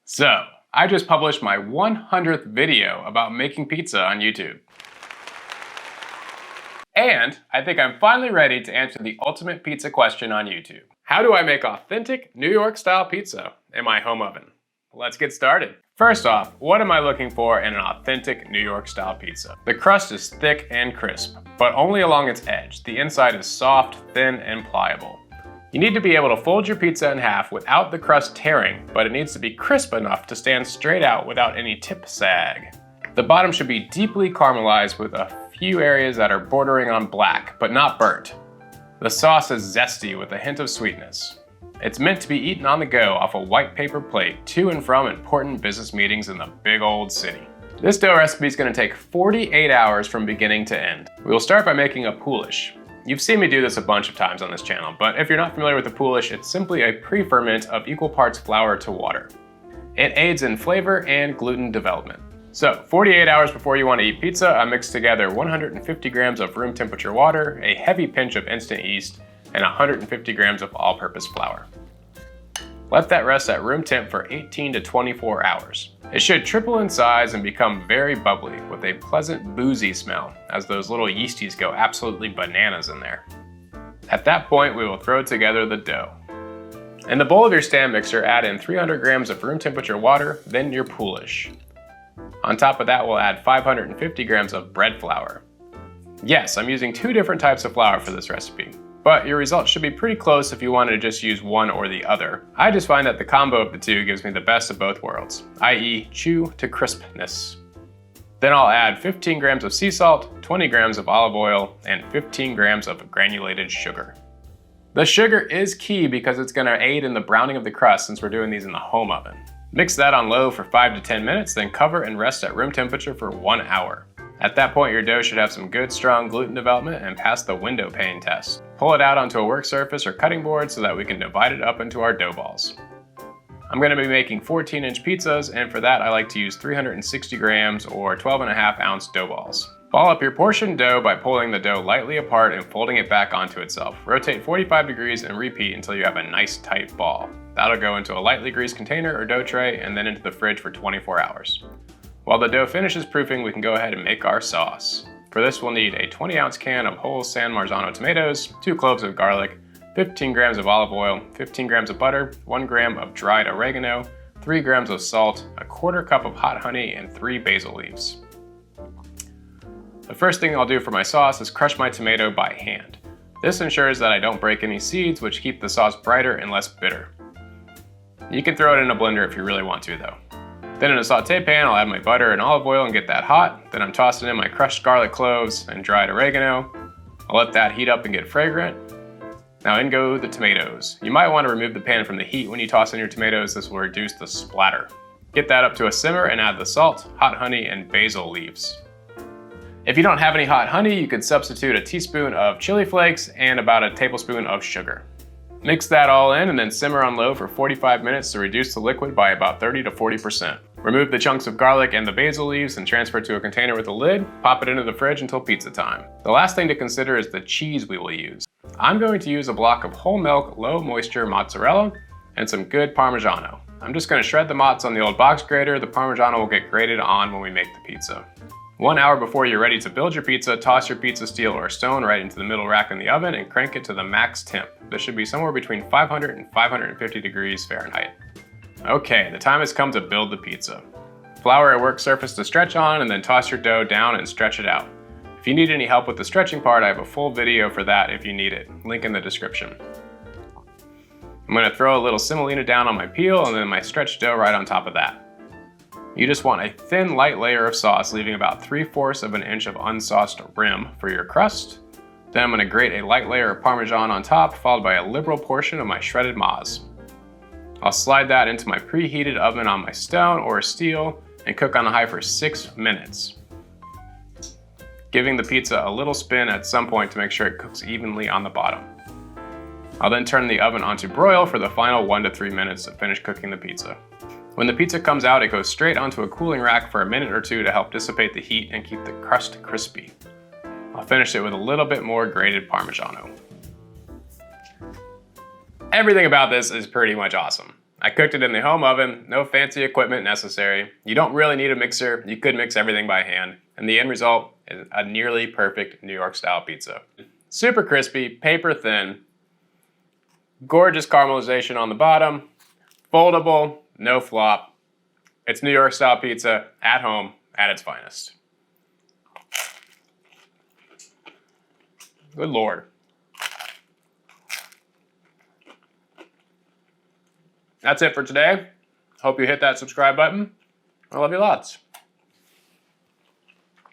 So, I just published my 100th video about making pizza on YouTube. And I think I'm finally ready to answer the ultimate pizza question on YouTube. How do I make authentic New York style pizza in my home oven? Let's get started. First off, what am I looking for in an authentic New York style pizza? The crust is thick and crisp, but only along its edge. The inside is soft, thin, and pliable. You need to be able to fold your pizza in half without the crust tearing, but it needs to be crisp enough to stand straight out without any tip sag. The bottom should be deeply caramelized with a few areas that are bordering on black, but not burnt. The sauce is zesty with a hint of sweetness. It's meant to be eaten on the go off a white paper plate to and from important business meetings in the big old city. This dough recipe is going to take 48 hours from beginning to end. We will start by making a POOLISH. You've seen me do this a bunch of times on this channel, but if you're not familiar with the POOLISH, it's simply a pre-ferment of equal parts flour to water. It aids in flavor and gluten development. So, 48 hours before you want to eat pizza, I mixed together 150 grams of room temperature water, a heavy pinch of instant yeast, and 150 grams of all-purpose flour. Let that rest at room temp for 18 to 24 hours. It should triple in size and become very bubbly with a pleasant boozy smell as those little yeasties go absolutely bananas in there. At that point, we will throw together the dough. In the bowl of your stand mixer, add in 300 grams of room temperature water, then your POOLISH. On top of that, we'll add 550 grams of bread flour. Yes, I'm using two different types of flour for this recipe, but your results should be pretty close if you wanted to just use one or the other. I just find that the combo of the two gives me the best of both worlds, i.e. chew to crispness. Then I'll add 15 grams of sea salt, 20 grams of olive oil, and 15 grams of granulated sugar. The sugar is key because it's going to aid in the browning of the crust since we're doing these in the home oven. Mix that on low for 5 to 10 minutes, then cover and rest at room temperature for 1 hour. At that point, your dough should have some good strong gluten development and pass the window pane test. Pull it out onto a work surface or cutting board so that we can divide it up into our dough balls. I'm going to be making 14-inch pizzas, and for that I like to use 360 grams or 12.5-ounce dough balls. Ball up your portion dough by pulling the dough lightly apart and folding it back onto itself. Rotate 45 degrees and repeat until you have a nice tight ball. That'll go into a lightly greased container or dough tray and then into the fridge for 24 hours. While the dough finishes proofing, we can go ahead and make our sauce. For this, we'll need a 20-ounce can of whole San Marzano tomatoes, 2 cloves of garlic, 15 grams of olive oil, 15 grams of butter, 1 gram of dried oregano, 3 grams of salt, a quarter cup of hot honey, and 3 basil leaves. The first thing I'll do for my sauce is crush my tomato by hand. This ensures that I don't break any seeds, which keep the sauce brighter and less bitter. You can throw it in a blender if you really want to though. Then in a saute pan, I'll add my butter and olive oil and get that hot. Then I'm tossing in my crushed garlic cloves and dried oregano. I'll let that heat up and get fragrant. Now in go the tomatoes. You might want to remove the pan from the heat when you toss in your tomatoes. This will reduce the splatter. Get that up to a simmer and add the salt, hot honey, and basil leaves. If you don't have any hot honey, you could substitute a teaspoon of chili flakes and about a tablespoon of sugar. Mix that all in and then simmer on low for 45 minutes to reduce the liquid by about 30 to 40%. Remove the chunks of garlic and the basil leaves and transfer to a container with a lid. Pop it into the fridge until pizza time. The last thing to consider is the cheese we will use. I'm going to use a block of whole milk, low moisture mozzarella and some good Parmigiano. I'm just going to shred the mozz on the old box grater. The Parmigiano will get grated on when we make the pizza. 1 hour before you're ready to build your pizza, toss your pizza steel or stone right into the middle rack in the oven and crank it to the max temp. This should be somewhere between 500 and 550 degrees Fahrenheit. Okay, the time has come to build the pizza. Flour a work surface to stretch on and then toss your dough down and stretch it out. If you need any help with the stretching part, I have a full video for that if you need it. Link in the description. I'm going to throw a little semolina down on my peel and then my stretched dough right on top of that. You just want a thin, light layer of sauce, leaving about 3/4 of an inch of unsauced rim for your crust. Then I'm going to grate a light layer of Parmesan on top, followed by a liberal portion of my shredded mozz. I'll slide that into my preheated oven on my stone or steel and cook on high for 6 minutes. Giving the pizza a little spin at some point to make sure it cooks evenly on the bottom. I'll then turn the oven onto broil for the final 1 to 3 minutes to finish cooking the pizza. When the pizza comes out, it goes straight onto a cooling rack for a minute or two to help dissipate the heat and keep the crust crispy. I'll finish it with a little bit more grated Parmigiano. Everything about this is pretty much awesome. I cooked it in the home oven, no fancy equipment necessary. You don't really need a mixer, you could mix everything by hand, and the end result is a nearly perfect New York style pizza. Super crispy, paper thin, gorgeous caramelization on the bottom, foldable, no flop. It's New York style pizza at home at its finest. Good Lord. That's it for today. Hope you hit that subscribe button. I love you lots.